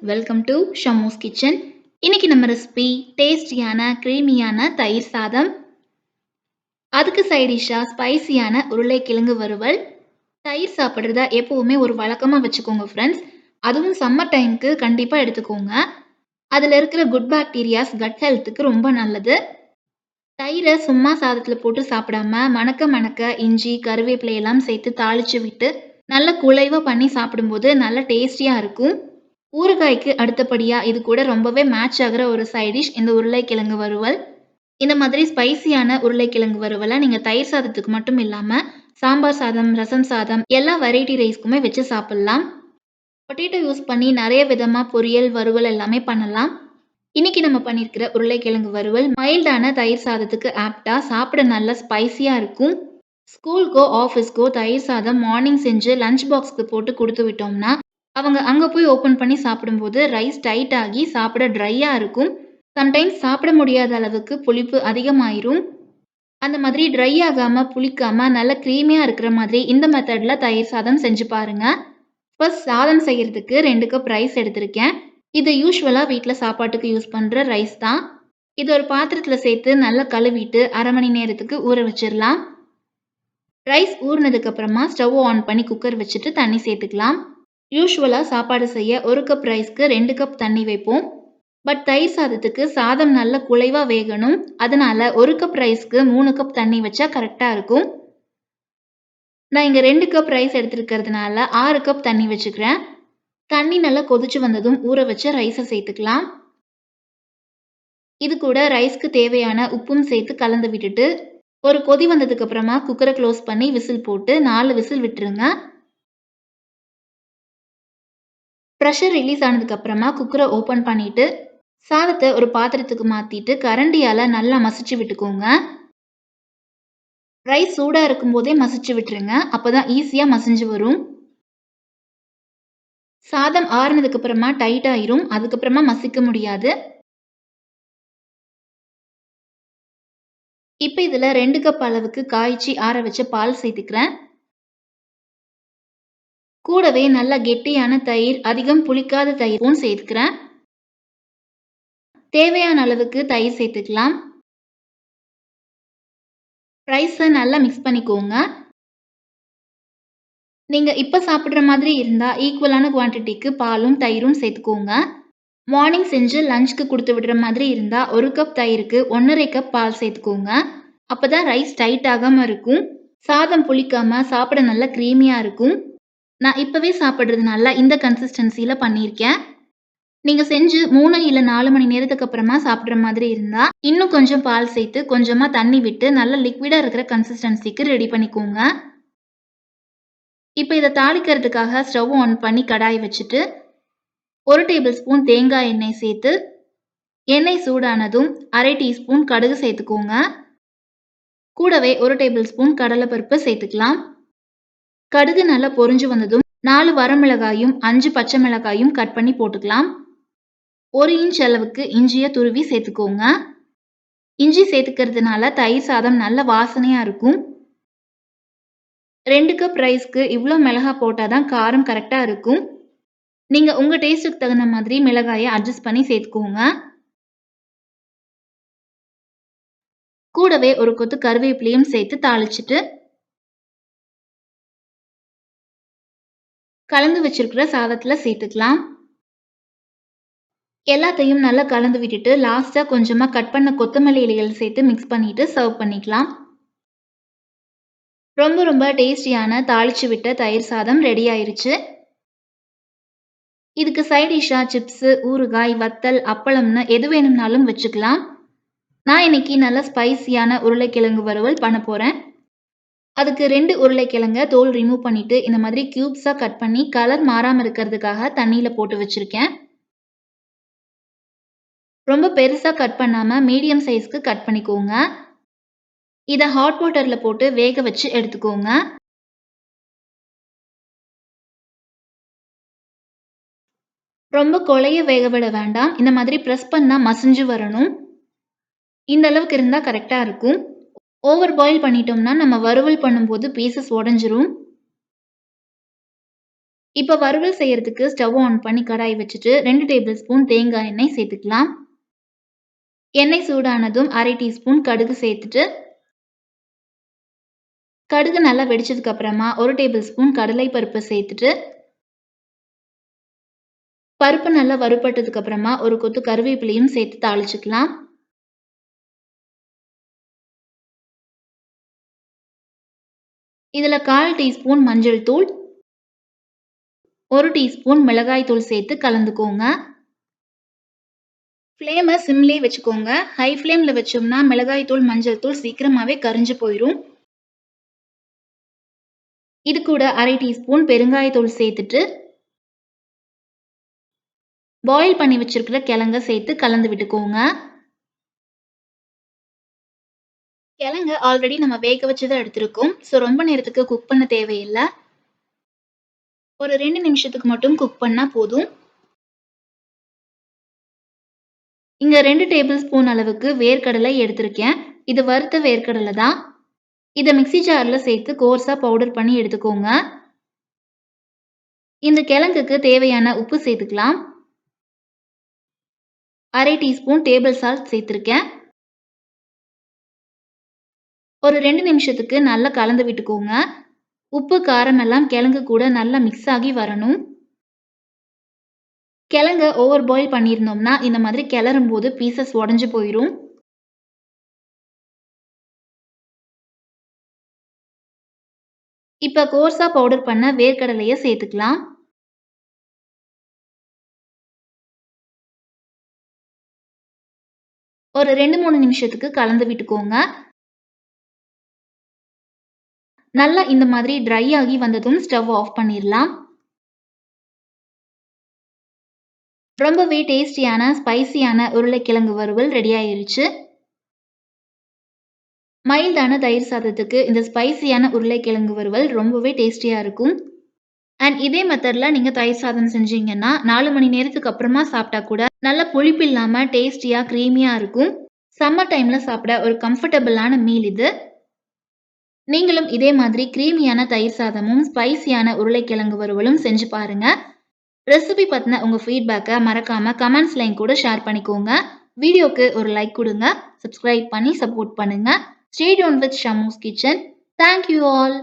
Welcome to ஷமூஸ் kitchen. இன்னைக்கு நம்ம recipe டேஸ்டியான கிரீமியான தயிர் சாதம். அதுக்கு சைடிஷா ஸ்பைசியான உருளைக்கிழங்கு வறுவல். தயிர் சாப்பிட்றத எப்பவுமே ஒரு வழக்கமாக வச்சுக்கோங்க ஃப்ரெண்ட்ஸ். அதுவும் சம்மர் டைமுக்கு கண்டிப்பாக எடுத்துக்கோங்க. அதில் இருக்கிற குட் பாக்டீரியாஸ் கட் ஹெல்த்துக்கு ரொம்ப நல்லது. தயிரை சும்மா சாதத்தில் போட்டு சாப்பிடாம மணக்க மணக்க இஞ்சி கருவேப்பிலை எல்லாம் சேர்த்து தாளித்து விட்டு நல்ல குழைவாக பண்ணி சாப்பிடும்போது நல்ல டேஸ்டியாக இருக்கும். ஊறுகாய்க்கு அடுத்தபடியா இது கூட ரொம்பவே மேட்ச் ஆகுற ஒரு சைட் டிஷ் இந்த உருளைக்கிழங்கு வறுவல். இந்த மாதிரி ஸ்பைசியான உருளைக்கிழங்கு வறுவலை நீங்க தயிர் சாதத்துக்கு மட்டும் இல்லாம சாம்பார் சாதம், ரசம் சாதம் எல்லா வெரைட்டி ரைஸ்க்குமே வச்சு சாப்பிடலாம். பொட்டேட்டோ யூஸ் பண்ணி நிறைய விதமா பொரியல், வறுவல் எல்லாமே பண்ணலாம். இன்னைக்கு நம்ம பண்ணியிருக்கிற உருளைக்கிழங்கு வறுவல் மைல்டான தயிர் சாதத்துக்கு ஆப்டா, சாப்பிட நல்ல ஸ்பைசியா இருக்கும். ஸ்கூலுக்கோ ஆஃபீஸ்க்கோ தயிர் சாதம் மார்னிங் செஞ்சு லஞ்ச் பாக்ஸ்க்கு போட்டு கொடுத்து விட்டோம்னா அவங்க அங்க போய் ஓப்பன் பண்ணி சாப்பிடும்போது ரைஸ் டைட் ஆகி சாப்பிட ட்ரையா இருக்கும். சம்டைம்ஸ் சாப்பிட முடியாத அளவுக்கு புளிப்பு அதிகமாயிரும். அந்த மாதிரி ட்ரை ஆகாம, புளிக்காம நல்ல கிரீமியா இருக்கிற மாதிரி இந்த மெத்தட்ல தயிர் சாதம் செஞ்சு பாருங்க. ஃபர்ஸ்ட் சாதம் செய்யறதுக்கு 2 கப் ரைஸ் எடுத்திருக்கேன். இது யூசுவலா வீட்ல சாப்பாட்டுக்கு யூஸ் பண்ற ரைஸ் தான். இது ஒரு பாத்திரத்துல சேர்த்து நல்லா கழுவிட்டு 1/2 மணி நேரத்துக்கு ஊற வச்சிரலாம். ரைஸ் ஊறினதுக்கு அப்புறமா ஸ்டவ் ஆன் பண்ணி குக்கர் வச்சுட்டு தண்ணி சேர்த்துக்கலாம். யூசுவலா சாப்பாடு செய்ய 1 கப் ரைஸ்க்கு 2 கப் தண்ணி வைப்போம். பட் தயிர் சாதத்துக்கு சாதம் நல்ல குழைவா வேகணும். அதனால 1 கப் ரைஸ்க்கு 3 கப் தண்ணி வச்சா கரெக்டா இருக்கும். நான் இங்க 2 கப் ரைஸ் எடுத்திருக்கிறதுனால 6 கப் தண்ணி வச்சுக்கிறேன். தண்ணி நல்லா கொதிச்சு வந்ததும் ஊற வச்ச ரைஸை சேர்த்துக்கலாம். இது கூட ரைஸ்க்கு தேவையான உப்பும் சேர்த்து கலந்து விட்டுட்டு ஒரு கொதி வந்ததுக்கு அப்புறமா குக்கரை க்ளோஸ் பண்ணி விசில் போட்டு 4 விசில் விட்டுருங்க. ப்ரெஷர் ரிலீஸ் ஆனதுக்கு அப்புறமா குக்கரை ஓப்பன் பண்ணிட்டு சாதத்தை ஒரு பாத்திரத்துக்கு மாத்திட்டு கரண்டியால நல்லா மசிச்சு விட்டுக்கோங்க. ரைஸ் சூடா இருக்கும் போதே மசிச்சு விட்டுருங்க. அப்பதான் ஈஸியா மசிஞ்சு வரும். சாதம் ஆறுனதுக்கு அப்புறமா டைட் ஆயிரும். அதுக்கப்புறமா மசிக்க முடியாது. இப்ப இதுல 2 கப் அளவுக்கு காய்ச்சி ஆற வச்ச பால் சேர்த்துக்கிறேன். கூடவே நல்ல கெட்டியான தயிர், அதிகம் புளிக்காத தயிரும் சேர்த்துக்கிறேன். தேவையான அளவுக்கு தயிர் சேர்த்துக்கலாம். ரைஸை நல்லா மிக்ஸ் பண்ணிக்கோங்க. நீங்க இப்ப சாப்பிடுற மாதிரி இருந்தா ஈக்குவலான குவான்டிட்டிக்கு பாலும் தயிரும் சேர்த்துக்கோங்க. மார்னிங் செஞ்சு லஞ்ச்க்கு கொடுத்து விடுற மாதிரி இருந்தா 1 கப் தயிருக்கு 1 1/2 கப் பால் சேர்த்துக்கோங்க. அப்பதான் ரைஸ் டைட் ஆகாம இருக்கும். சாதம் புளிக்காம சாப்பிட நல்ல கிரீமியா இருக்கும். நான் இப்பவே சாப்பிடுறதுனால இந்த கன்சிஸ்டன்சில பண்ணியிருக்கேன். நீங்க செஞ்சு 3 இல்ல 4 மணி நேரத்துக்கு அப்புறமா சாப்பிடுற மாதிரி இருந்தா இன்னும் கொஞ்சம் பால் சேர்த்து கொஞ்சமா தண்ணி விட்டு நல்ல லிக்விடா இருக்கிற கன்சிஸ்டன்சிக்கு ரெடி பண்ணிக்கோங்க. இப்ப இத தாளிக்கிறதுக்காக ஸ்டவ் ஆன் பண்ணி கடாய் வச்சுட்டு 1 டேபிள் ஸ்பூன் தேங்காய் எண்ணெய் சேர்த்து எண்ணெய் சூடானதும் 1/2 டீஸ்பூன் கடுகு சேர்த்துக்கோங்க. கூடவே 1 டேபிள் ஸ்பூன் கடலைப்பருப்பு சேர்த்துக்கலாம். கடுகு நல்லா பொரிஞ்சு வந்ததும் 4 வரமிளகாயும் 5 பச்சை மிளகாயும் கட் பண்ணி போட்டுக்கலாம். 1 இன்ச் அளவுக்கு இஞ்சிய துருவி சேர்த்துக்கோங்க. இஞ்சி சேர்த்துக்கிறதுனால தயிர் சாதம் நல்ல வாசனையா இருக்கும். 2 கப் ரைஸ்க்கு இவ்ளோ மிளகா போட்டாதான் காரம் கரெக்டா இருக்கும். நீங்க உங்க டேஸ்டுக்கு தகுந்த மாதிரி மிளகாயை அட்ஜஸ்ட் பண்ணி சேர்த்துக்கோங்க. கூடவே ஒரு கொத்து கருவேப்பிலையும் சேர்த்து தாளிச்சிட்டு கலந்து வச்சிருக்கிற சாதத்துல சேர்த்துக்கலாம். எல்லாத்தையும் நல்லா கலந்து விட்டுட்டு லாஸ்டா கொஞ்சமா கட் பண்ண கொத்தமல்லி இலைகள் சேர்த்து மிக்ஸ் பண்ணிட்டு சர்வ் பண்ணிக்கலாம். ரொம்ப ரொம்ப டேஸ்டியான தாளிச்சு விட்ட தயிர் சாதம் ரெடி ஆயிருச்சு. இதுக்கு சைட் டிஷ்ஷா சிப்ஸ், ஊறுகாய், வத்தல், அப்பளம்னு எது வேணும்னாலும் வச்சுக்கலாம். நான் இன்னைக்கு நல்ல ஸ்பைசியான உருளைக்கிழங்கு வறுவல் பண்ண போறேன். அதுக்கு 2 உருளைக்கிழங்க தோல் ரிமூவ் பண்ணிட்டு இந்த மாதிரி கியூப்ஸா கட் பண்ணி கலர் மாறாம இருக்கிறதுக்காக தண்ணியில போட்டு வச்சிருக்கேன். ரொம்ப பெருசா கட் பண்ணாம மீடியம் சைஸ்க்கு கட் பண்ணிக்கோங்க. இத ஹாட் வாட்டர்ல போட்டு வேக வச்சு எடுத்துக்கோங்க. ரொம்ப கொழைய வேக விட வேண்டாம். இந்த மாதிரி பிரஸ் பண்ணா மசிஞ்சு வரணும். இந்த அளவுக்கு இருந்தா கரெக்டா இருக்கும். ஓவர் பாயில் பண்ணிட்டோம்னா நம்ம வறுவல் பண்ணும்போது பீசஸ் உடைஞ்சிரும். இப்ப வறுவல் செய்யறதுக்கு ஸ்டவ் ஆன் பண்ணி கடாய் வச்சுட்டு 2 டேபிள் ஸ்பூன் தேங்காய் எண்ணெய் சேர்த்துக்கலாம். எண்ணெய் சூடானதும் 1/2 டீஸ்பூன் கடுகு சேர்த்துட்டு, கடுகு நல்லா வெடிச்சதுக்கு அப்புறமா 1 டேபிள் ஸ்பூன் கடலை பருப்பு சேர்த்துட்டு, பருப்பு நல்லா வறுபட்டதுக்கு அப்புறமா ஒரு கொத்து கருவேப்பிலையும் சேர்த்து தாளிச்சுக்கலாம். இதுல 1/4 டீஸ்பூன் மஞ்சள் தூள், 1 டீஸ்பூன் மிளகாய் தூள் சேர்த்து கலந்துக்கோங்க. ஃப்ளேம சிம்லயே வச்சுக்கோங்க. ஹை ஃப்ளேம்ல வச்சோம்னா மிளகாய் தூள், மஞ்சள் தூள் சீக்கிரமாவே கரிஞ்சு போயிரும். இது கூட 1/2 டீஸ்பூன் பெருங்காயத்தூள் சேர்த்துட்டு, பாயில் பண்ணி வச்சிருக்கிற கிழங்க சேர்த்து கலந்து விட்டுக்கோங்க. கிழங்க ஆல்ரெடி நம்ம வேக வச்சு தான் எடுத்திருக்கோம். ஸோ ரொம்ப நேரத்துக்கு குக் பண்ண தேவையில்ல. ஒரு 2 நிமிஷத்துக்கு மட்டும் குக் பண்ணா போதும். இங்க 2 டேபிள் ஸ்பூன் அளவுக்கு வேர்க்கடலை எடுத்திருக்கேன். இது வறுத்த வேர்க்கடலை தான். இத மிக்ஸி ஜார்ல சேர்த்து கோர்ஸா பவுடர் பண்ணி எடுத்துக்கோங்க. இந்த கிழங்குக்கு தேவையான உப்பு சேர்த்துக்கலாம். 1/2 டீஸ்பூன் டேபிள் சால்ட் சேர்த்திருக்கேன். ஒரு 2 நிமிஷத்துக்கு நல்லா கலந்து விட்டுக்கோங்க. உப்பு, காரம் எல்லாம் கிழங்கு கூட நல்லா மிக்ஸ் ஆகி வரணும். கிழங்க ஓவர் பாயில் பண்ணியிருந்தோம்னா, இந்த மாதிரி கிளறும்போது பீசஸ் உடைஞ்சு போயிரும். இப்ப கோர்ஸா பவுடர் பண்ண வேர்க்கடலைய சேர்த்துக்கலாம். ஒரு 2, 3 நிமிஷத்துக்கு கலந்து விட்டுக்கோங்க. நல்லா இந்த மாதிரி ட்ரை ஆகி வந்ததும் ஸ்டவ் ஆஃப் பண்ணிரலாம். ரொம்பவே டேஸ்டியான, ஸ்பைசியான உருளைக்கிழங்கு வறுவல் ரெடி ஆயிருச்சு. மைல்டான தயிர் சாதத்துக்கு இந்த ஸ்பைசியான உருளைக்கிழங்கு வறுவல் ரொம்பவே டேஸ்டியா இருக்கும். அண்ட் இதே மெத்தட்ல நீங்க தயிர் சாதம் செஞ்சீங்கன்னா, 4 மணி நேரத்துக்கு அப்புறமா சாப்பிட்டா கூட நல்ல புளிப்பு இல்லாம டேஸ்டியா, கிரீமியா இருக்கும். சம்மர் டைம்ல சாப்பிட ஒரு கம்ஃபர்டபுளான மீல் இது. நீங்களும் இதே மாதிரி கிரீமியான தயிர் சாதமும், ஸ்பைசியான உருளைக்கிழங்கு வறுவலும் செஞ்சு பாருங்க. ரெசிபி பத்தின உங்க ஃபீட்பேக்க மறக்காம கமெண்ட்ஸ்ல என் கூட ஷேர் பண்ணிக்கோங்க. வீடியோக்கு ஒரு லைக் குடுங்க. சப்ஸ்கிரைப் பண்ணி சப்போர்ட் பண்ணுங்க. Stay tuned with Shammu's kitchen. Thank you all.